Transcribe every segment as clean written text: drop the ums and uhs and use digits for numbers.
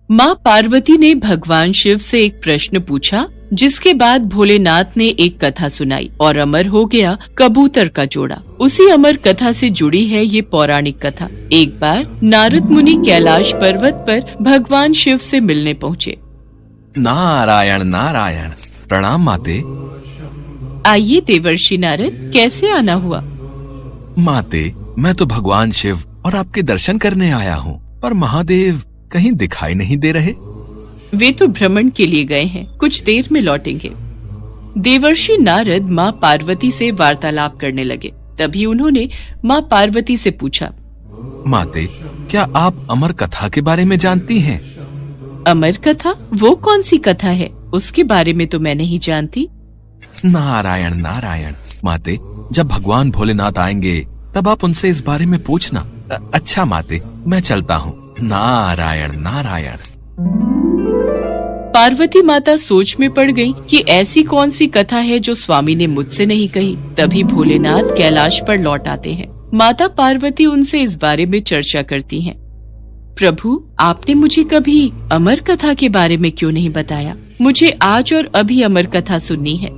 माँ पार्वती ने भगवान शिव से एक प्रश्न पूछा, जिसके बाद भोलेनाथ ने एक कथा सुनाई और अमर हो गया कबूतर का जोड़ा। उसी अमर कथा से जुड़ी है ये पौराणिक कथा। एक बार नारद मुनि कैलाश पर्वत पर भगवान शिव से मिलने पहुँचे। नारायण नारायण, प्रणाम माते। आइए देवर्षि नारद, कैसे आना हुआ? माते, मैं तो भगवान शिव और आपके दर्शन करने आया हूँ, पर महादेव कहीं दिखाई नहीं दे रहे। वे तो भ्रमण के लिए गए हैं, कुछ देर में लौटेंगे। देवर्षि नारद माँ पार्वती से वार्तालाप करने लगे। तभी उन्होंने माँ पार्वती से पूछा, माते, क्या आप अमर कथा के बारे में जानती हैं? अमर कथा? वो कौन सी कथा है? उसके बारे में तो मैं नहीं जानती। नारायण नारायण, माते, जब भगवान भोलेनाथ आएंगे तब आप उनसे इस बारे में पूछना। अच्छा माते, मैं चलता हूँ। नारायण नारायण। पार्वती माता सोच में पड़ गई कि ऐसी कौन सी कथा है जो स्वामी ने मुझसे नहीं कही। तभी भोलेनाथ कैलाश पर लौट आते हैं। माता पार्वती उनसे इस बारे में चर्चा करती हैं। प्रभु, आपने मुझे कभी अमर कथा के बारे में क्यों नहीं बताया? मुझे आज और अभी अमर कथा सुननी है।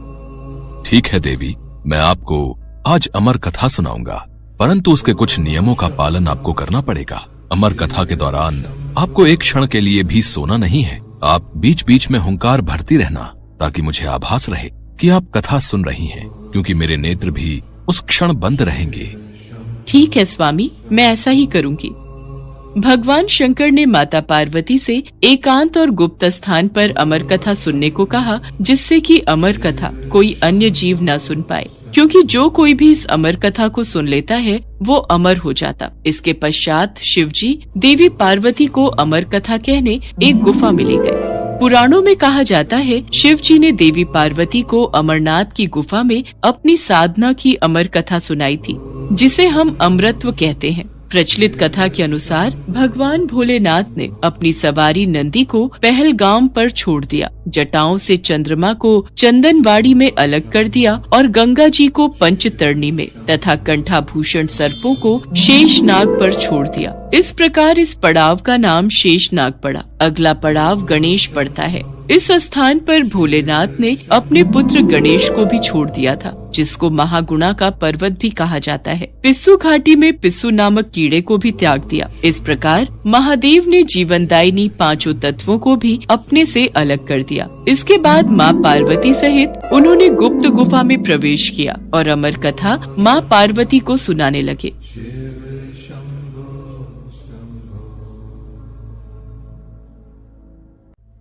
ठीक है देवी, मैं आपको आज अमर कथा सुनाऊंगा, परंतु उसके कुछ नियमों का पालन आपको करना पड़ेगा। अमर कथा के दौरान आपको एक क्षण के लिए भी सोना नहीं है। आप बीच बीच में हुंकार भरती रहना, ताकि मुझे आभास रहे कि आप कथा सुन रही हैं, क्योंकि मेरे नेत्र भी उस क्षण बंद रहेंगे। ठीक है स्वामी, मैं ऐसा ही करूंगी। भगवान शंकर ने माता पार्वती से एकांत और गुप्त स्थान पर अमर कथा सुनने को कहा, जिससे कि अमर कथा कोई अन्य जीव न सुन पाए, क्योंकि जो कोई भी इस अमर कथा को सुन लेता है वो अमर हो जाता। इसके पश्चात शिवजी देवी पार्वती को अमर कथा कहने एक गुफा में ले गए। पुराणों में कहा जाता है, शिवजी ने देवी पार्वती को अमरनाथ की गुफा में अपनी साधना की अमर कथा सुनाई थी, जिसे हम अमरत्व कहते हैं। प्रचलित कथा के अनुसार भगवान भोलेनाथ ने अपनी सवारी नंदी को पहलगाम पर छोड़ दिया, जटाओं से चंद्रमा को चंदनवाड़ी में अलग कर दिया और गंगा जी को पंचतरणी में तथा कंठाभूषण सर्पों को शेषनाग पर छोड़ दिया। इस प्रकार इस पड़ाव का नाम शेषनाग पड़ा। अगला पड़ाव गणेश पड़ता है। इस स्थान पर भोलेनाथ ने अपने पुत्र गणेश को भी छोड़ दिया था, जिसको महागुणा का पर्वत भी कहा जाता है। पिस्सू घाटी में पिस्सू नामक कीड़े को भी त्याग दिया। इस प्रकार महादेव ने जीवनदायिनी पांचों तत्वों को भी अपने से अलग कर दिया। इसके बाद माँ पार्वती सहित उन्होंने गुप्त गुफा में प्रवेश किया और अमर कथा माँ पार्वती को सुनाने लगे।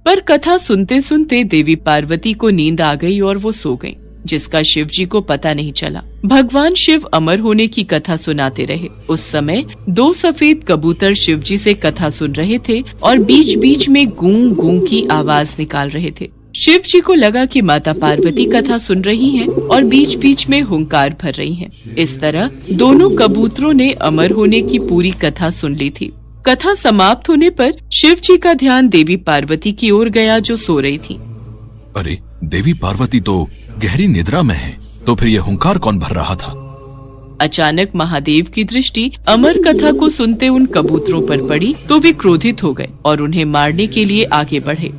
पर कथा सुनते सुनते देवी पार्वती को नींद आ गई और वो सो गईं, जिसका शिवजी को पता नहीं चला। भगवान शिव अमर होने की कथा सुनाते रहे। उस समय 2 सफेद कबूतर शिवजी से कथा सुन रहे थे और बीच बीच में गूं गूं की आवाज निकाल रहे थे। शिवजी को लगा कि माता पार्वती कथा सुन रही हैं और बीच बीच में हुंकार भर रही हैं। इस तरह दोनों कबूतरों ने अमर होने की पूरी कथा सुन ली थी। कथा समाप्त होने पर शिव जी का ध्यान देवी पार्वती की ओर गया, जो सो रही थी। अरे, देवी पार्वती तो गहरी निद्रा में है, तो फिर ये हुंकार कौन भर रहा था? अचानक महादेव की दृष्टि अमर कथा को सुनते उन कबूतरों पर पड़ी, तो वे क्रोधित हो गए और उन्हें मारने के लिए आगे बढ़े।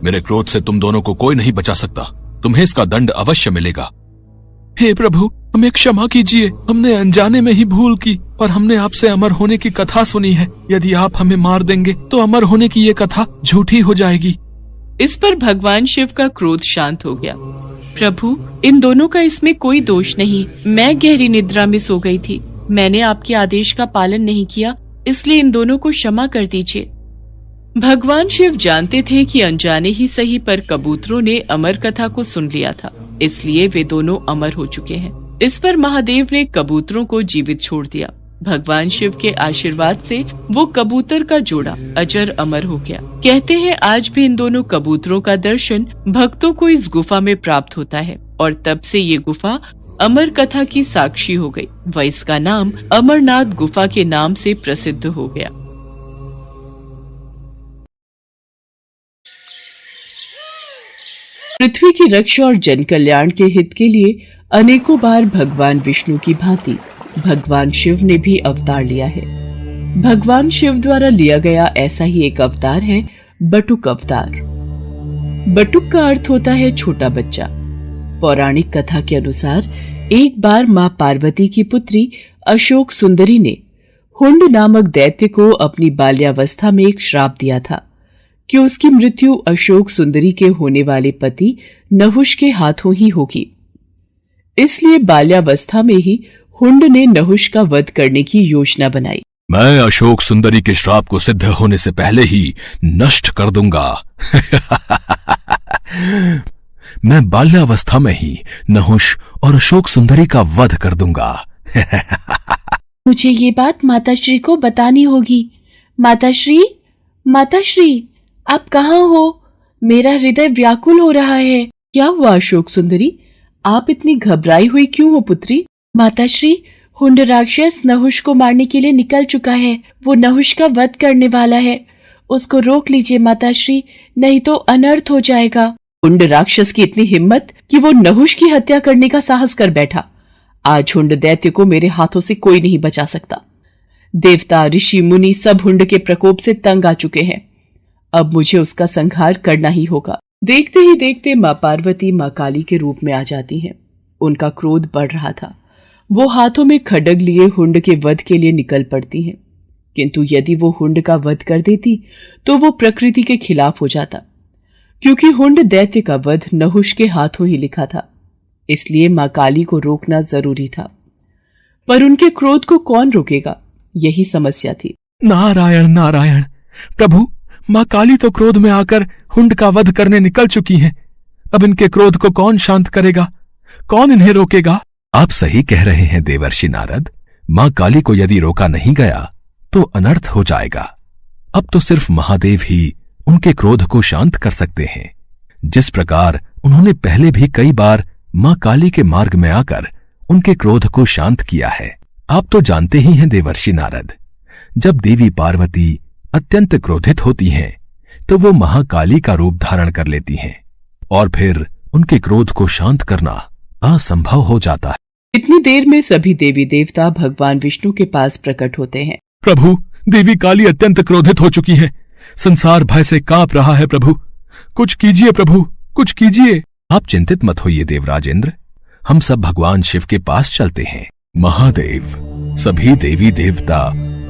मेरे क्रोध से तुम दोनों को कोई नहीं बचा सकता, तुम्हें इसका दंड अवश्य मिलेगा। हे प्रभु, हमें क्षमा कीजिए, हमने अनजाने में ही भूल की, पर हमने आपसे अमर होने की कथा सुनी है। यदि आप हमें मार देंगे तो अमर होने की ये कथा झूठी हो जाएगी। इस पर भगवान शिव का क्रोध शांत हो गया। प्रभु, इन दोनों का इसमें कोई दोष नहीं। मैं गहरी निद्रा में सो गई थी। मैंने आपके आदेश का पालन नहीं किया, इसलिए इन दोनों को क्षमा कर दीजिए। भगवान शिव जानते थे कि अनजाने ही सही पर कबूतरों ने अमर कथा को सुन लिया था, इसलिए वे दोनों अमर हो चुके हैं। इस पर महादेव ने कबूतरों को जीवित छोड़ दिया। भगवान शिव के आशीर्वाद से वो कबूतर का जोड़ा अजर अमर हो गया। कहते हैं आज भी इन दोनों कबूतरों का दर्शन भक्तों को इस गुफा में प्राप्त होता है और तब से ये गुफा अमर कथा की साक्षी हो गई व इसका नाम अमरनाथ गुफा के नाम से प्रसिद्ध हो गया। पृथ्वी की रक्षा और जन कल्याण के हित के लिए अनेकों बार भगवान विष्णु की भांति भगवान शिव ने भी अवतार लिया है। भगवान शिव द्वारा लिया गया ऐसा ही एक अवतार है बटुक अवतार। बटुक का अर्थ होता है छोटा बच्चा। पौराणिक कथा के अनुसार एक बार मां पार्वती की पुत्री अशोक सुंदरी ने हुंड नामक दैत्य को अपनी बाल्यावस्था में एक श्राप दिया था कि उसकी मृत्यु अशोक सुंदरी के होने वाले पति नहुष के हाथों ही होगी। इसलिए बाल्यावस्था में ही हुंड ने नहुष का वध करने की योजना बनाई। मैं अशोक सुंदरी के श्राप को सिद्ध होने से पहले ही नष्ट कर दूंगा। मैं बाल्यावस्था में ही नहुष और अशोक सुंदरी का वध कर दूंगा। मुझे ये बात माताश्री को बतानी होगी। माताश्री, माताश्री, आप कहाँ हो? मेरा हृदय व्याकुल हो रहा है। क्या हुआ अशोक सुंदरी? आप इतनी घबराई हुई क्यों हो पुत्री? माताश्री, हुंड राक्षस नहुष को मारने के लिए निकल चुका है। वो नहुष का वध करने वाला है। उसको रोक लीजिए माताश्री, नहीं तो अनर्थ हो जाएगा। हुंड राक्षस की इतनी हिम्मत कि वो नहुष की हत्या करने का साहस कर बैठा। आज हुंड दैत्य को मेरे हाथों से कोई नहीं बचा सकता। देवता, ऋषि, मुनि सब हुंड के प्रकोप से तंग आ चुके हैं। अब मुझे उसका संहार करना ही होगा। देखते ही देखते मां पार्वती मां काली के रूप में आ जाती हैं। उनका क्रोध बढ़ रहा था। वो हाथों में खड्ग लिए हुंड के वध के लिए निकल पड़ती हैं। किंतु यदि वो हुंड का वध कर देती तो वो प्रकृति के खिलाफ हो जाता, क्योंकि हुंड दैत्य का वध नहुष के हाथों ही लिखा था। इसलिए मां काली को रोकना जरूरी था। पर उनके क्रोध को कौन रोकेगा, यही समस्या थी। नारायण नारायण। प्रभु, मां काली तो क्रोध में आकर हुंड का वध करने निकल चुकी हैं। अब इनके क्रोध को कौन शांत करेगा? कौन इन्हें रोकेगा? आप सही कह रहे हैं देवर्षि नारद। मां काली को यदि रोका नहीं गया तो अनर्थ हो जाएगा। अब तो सिर्फ महादेव ही उनके क्रोध को शांत कर सकते हैं। जिस प्रकार उन्होंने पहले भी कई बार मां काली के मार्ग में आकर उनके क्रोध को शांत किया है। आप तो जानते ही हैं देवर्षि नारद, जब देवी पार्वती अत्यंत क्रोधित होती हैं तो वो महाकाली का रूप धारण कर लेती हैं और फिर उनके क्रोध को शांत करना असंभव हो जाता है। इतनी देर में सभी देवी देवता भगवान विष्णु के पास प्रकट होते हैं। प्रभु, देवी काली अत्यंत क्रोधित हो चुकी है। संसार भय से कांप रहा है। प्रभु, कुछ कीजिए। प्रभु, कुछ कीजिए। आप चिंतित मत होइए देवराजेंद्र, हम सब भगवान शिव के पास चलते हैं। महादेव, सभी देवी देवता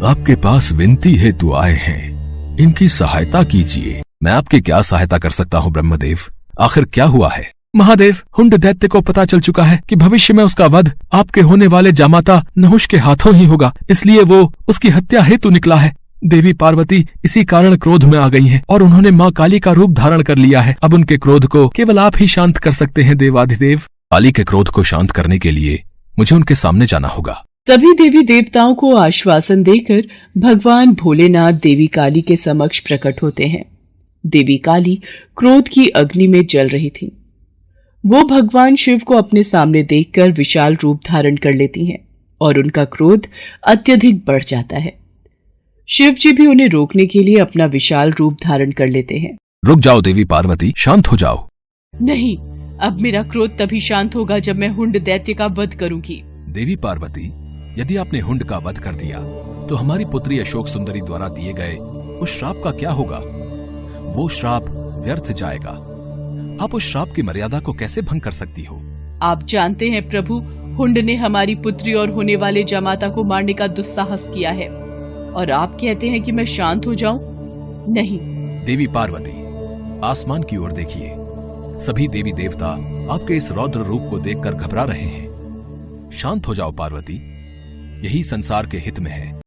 आपके पास विनती हेतु आए हैं, इनकी सहायता कीजिए। मैं आपकी क्या सहायता कर सकता हूँ ब्रह्मदेव? आखिर क्या हुआ है? महादेव, हुंड दैत्य को पता चल चुका है कि भविष्य में उसका वध आपके होने वाले जामाता नहुष के हाथों ही होगा, इसलिए वो उसकी हत्या हेतु निकला है। देवी पार्वती इसी कारण क्रोध में आ गई हैं और उन्होंने मां काली का रूप धारण कर लिया है। अब उनके क्रोध को केवल आप ही शांत कर सकते हैं देवाधिदेव। काली के क्रोध को शांत करने के लिए मुझे उनके सामने जाना होगा। सभी देवी देवताओं को आश्वासन देकर भगवान भोलेनाथ देवी काली के समक्ष प्रकट होते हैं। देवी काली क्रोध की अग्नि में जल रही थी। वो भगवान शिव को अपने सामने देखकर विशाल रूप धारण कर लेती हैं और उनका क्रोध अत्यधिक बढ़ जाता है। शिव जी भी उन्हें रोकने के लिए अपना विशाल रूप धारण कर लेते हैं। रुक जाओ देवी पार्वती, शांत हो जाओ। नहीं, अब मेरा क्रोध तभी शांत होगा जब मैं हुंड दैत्य का वध करूंगी। देवी पार्वती, यदि आपने हुंड का वध कर दिया तो हमारी पुत्री अशोक सुंदरी द्वारा दिए गए उस श्राप का क्या होगा? वो श्राप व्यर्थ जाएगा। आप उस श्राप की मर्यादा को कैसे भंग कर सकती हो? आप जानते हैं प्रभु, हुंड ने हमारी पुत्री और होने वाले जामाता को मारने का दुस्साहस किया है और आप कहते हैं कि मैं शांत हो जाऊं? नहीं। देवी पार्वती, आसमान की ओर देखिए। सभी देवी देवता आपके इस रौद्र रूप को देखकर घबरा रहे हैं। शांत हो जाओ पार्वती, यही संसार के हित में है।